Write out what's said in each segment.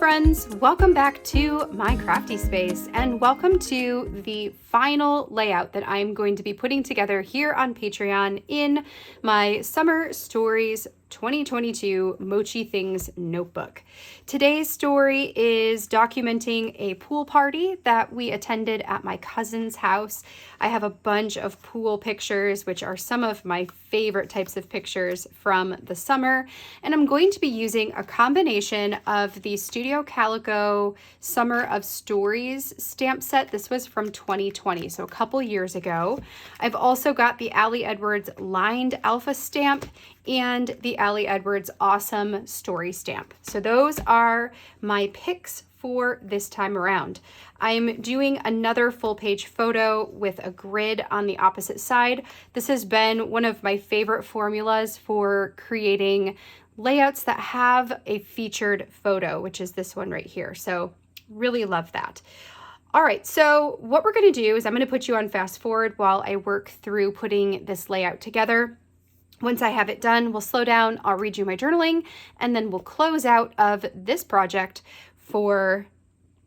friends, welcome back to my crafty space and welcome to the final layout that I'm going to be putting together here on Patreon in my Summer Stories 2022 Mochi Things notebook. Today's story is documenting a pool party that we attended at my cousin's house. I have a bunch of pool pictures, which are some of my favorite types of pictures from the summer, and I'm going to be using a combination of the Studio Calico Summer of Stories stamp set. This was from 2020, so a couple years ago. I've also got the Ali Edwards lined alpha stamp and the Ali Edwards Awesome Story stamp. So those are my picks for this time around. I'm doing another full page photo with a grid on the opposite side. This has been one of my favorite formulas for creating layouts that have a featured photo, which is this one right here. So really love that. All right, so what we're gonna do is I'm gonna put you on fast forward while I work through putting this layout together. Once I have it done, we'll slow down, I'll read you my journaling, and then we'll close out of this project for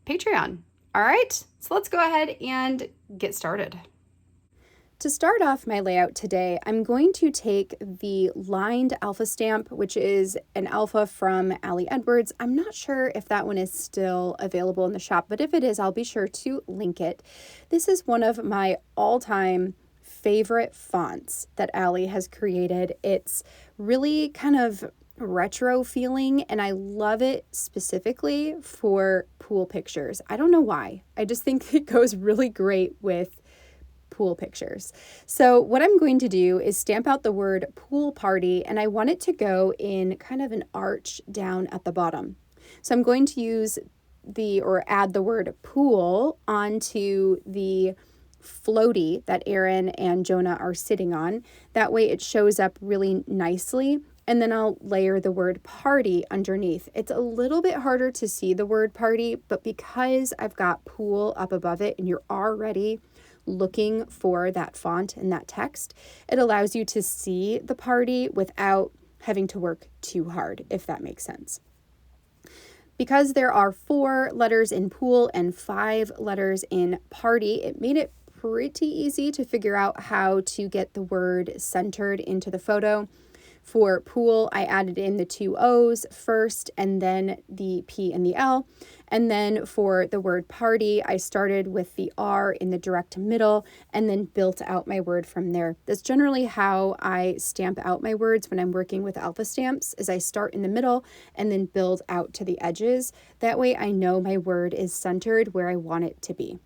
Patreon. All right, so let's go ahead and get started. To start off my layout today, I'm going to take the lined alpha stamp, which is an alpha from Ali Edwards. I'm not sure if that one is still available in the shop, but if it is, I'll be sure to link it. This is one of my all-time favorite fonts that Ali has created. It's really kind of retro feeling, and I love it specifically for pool pictures. I don't know why. I just think it goes really great with pool pictures. So what I'm going to do is stamp out the word pool party, and I want it to go in kind of an arch down at the bottom. So I'm going to use add the word pool onto the floaty that Aaron and Jonah are sitting on. That way it shows up really nicely. And then I'll layer the word party underneath. It's a little bit harder to see the word party, but because I've got pool up above it and you're already looking for that font and that text, it allows you to see the party without having to work too hard, if that makes sense. Because there are 4 letters in pool and 5 letters in party, it made it pretty easy to figure out how to get the word centered into the photo. For pool, I added in the 2 O's first and then the P and the L. And then for the word party, I started with the R in the direct middle and then built out my word from there. That's generally how I stamp out my words when I'm working with alpha stamps, is I start in the middle and then build out to the edges. That way I know my word is centered where I want it to be.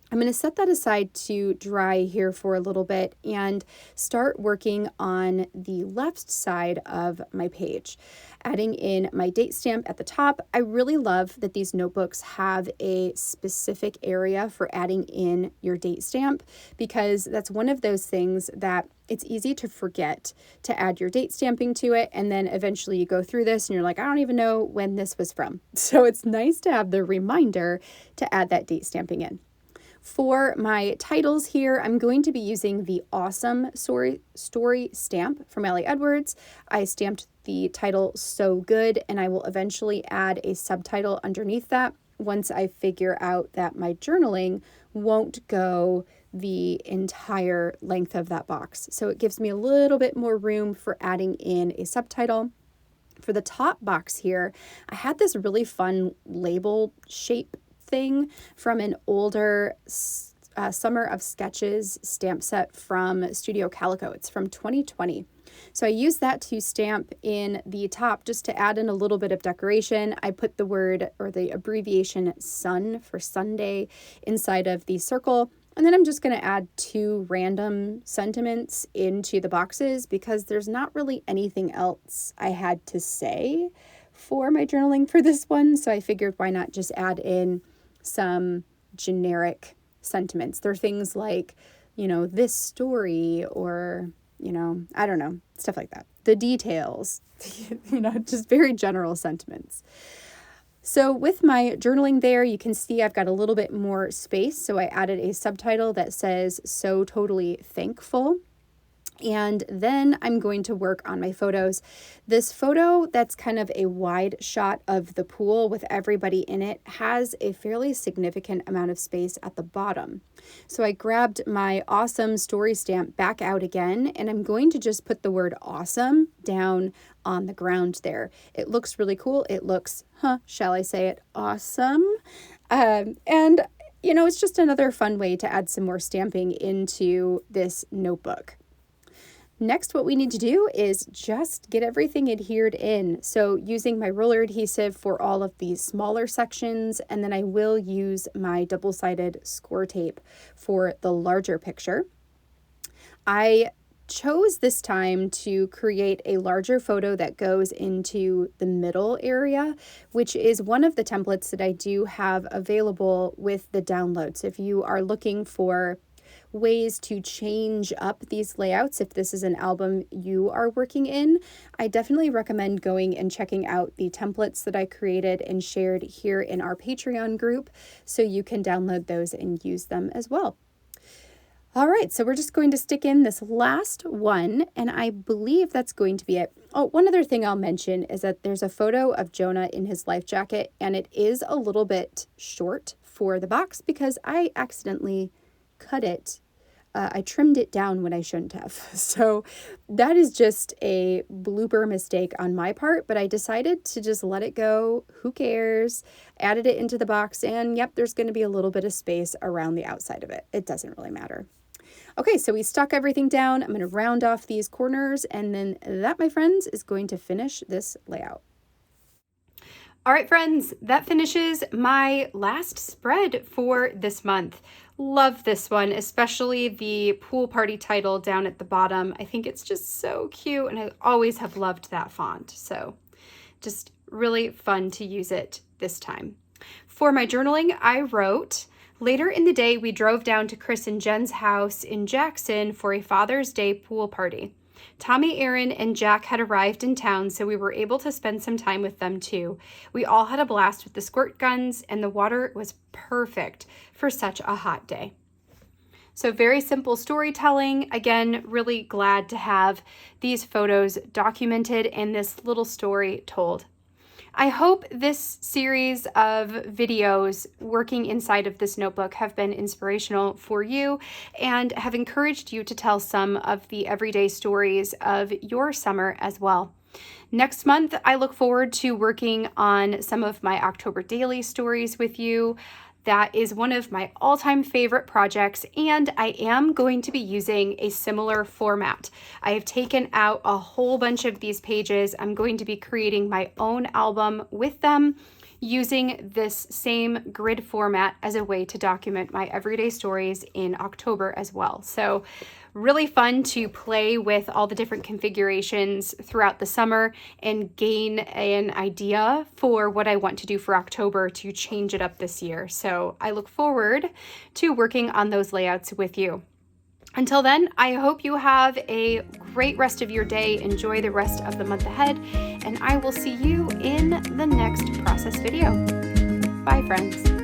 I'm going to set that aside to dry here for a little bit and start working on the left side of my page, adding in my date stamp at the top. I really love that these notebooks have a specific area for adding in your date stamp, because that's one of those things that it's easy to forget to add your date stamping to it, and then eventually you go through this and you're like, I don't even know when this was from. So it's nice to have the reminder to add that date stamping in. For my titles here, I'm going to be using the Awesome Story stamp from Ali Edwards. I stamped the title So Good, and I will eventually add a subtitle underneath that once I figure out that my journaling won't go the entire length of that box. So it gives me a little bit more room for adding in a subtitle. For the top box here, I had this really fun label shape thing from an older Summer of Sketches stamp set from Studio Calico. It's from 2020. So I used that to stamp in the top just to add in a little bit of decoration. I put the word or the abbreviation sun for Sunday inside of the circle. And then I'm just going to add 2 random sentiments into the boxes because there's not really anything else I had to say for my journaling for this one. So I figured why not just add in some generic sentiments. They're things like, this story, or, I don't know, stuff like that. The details, just very general sentiments. So with my journaling there, you can see I've got a little bit more space. So I added a subtitle that says, So Totally Thankful. And then I'm going to work on my photos. This photo that's kind of a wide shot of the pool with everybody in it has a fairly significant amount of space at the bottom. So I grabbed my awesome story stamp back out again, and I'm going to just put the word awesome down on the ground there. It looks really cool. It looks, shall I say it, awesome. And you know, it's just another fun way to add some more stamping into this notebook. Next, what we need to do is just get everything adhered in. So using my roller adhesive for all of these smaller sections, and then I will use my double-sided score tape for the larger picture. I chose this time to create a larger photo that goes into the middle area, which is one of the templates that I do have available with the downloads. If you are looking for ways to change up these layouts, if this is an album you are working in, I definitely recommend going and checking out the templates that I created and shared here in our Patreon group so you can download those and use them as well. All right, so we're just going to stick in this last one, and I believe that's going to be it. Oh, one other thing I'll mention is that there's a photo of Jonah in his life jacket, and it is a little bit short for the box because I accidentally cut it. I trimmed it down when I shouldn't have. So that is just a blooper mistake on my part, but I decided to just let it go. Who cares? Added it into the box, and yep, there's going to be a little bit of space around the outside of it. It doesn't really matter. Okay, so we stuck everything down. I'm going to round off these corners, and then that, my friends, is going to finish this layout. All right, friends, that finishes my last spread for this month. Love this one, especially the pool party title down at the bottom. I think it's just so cute, and I always have loved that font. So just really fun to use it this time. For my journaling, I wrote, later in the day, we drove down to Chris and Jen's house in Jackson for a Father's Day pool party. Tommy, Aaron, and Jack had arrived in town, so we were able to spend some time with them too. We all had a blast with the squirt guns, and the water was perfect for such a hot day. So very simple storytelling. Again, really glad to have these photos documented and this little story told. I hope this series of videos working inside of this notebook have been inspirational for you and have encouraged you to tell some of the everyday stories of your summer as well. Next month, I look forward to working on some of my October daily stories with you. That is one of my all-time favorite projects, and I am going to be using a similar format. I have taken out a whole bunch of these pages. I'm going to be creating my own album with them using this same grid format as a way to document my everyday stories in October as well. So really fun to play with all the different configurations throughout the summer and gain an idea for what I want to do for October to change it up this year. So I look forward to working on those layouts with you. Until then, I hope you have a great rest of your day. Enjoy the rest of the month ahead, and I will see you in the next process video. Bye, friends.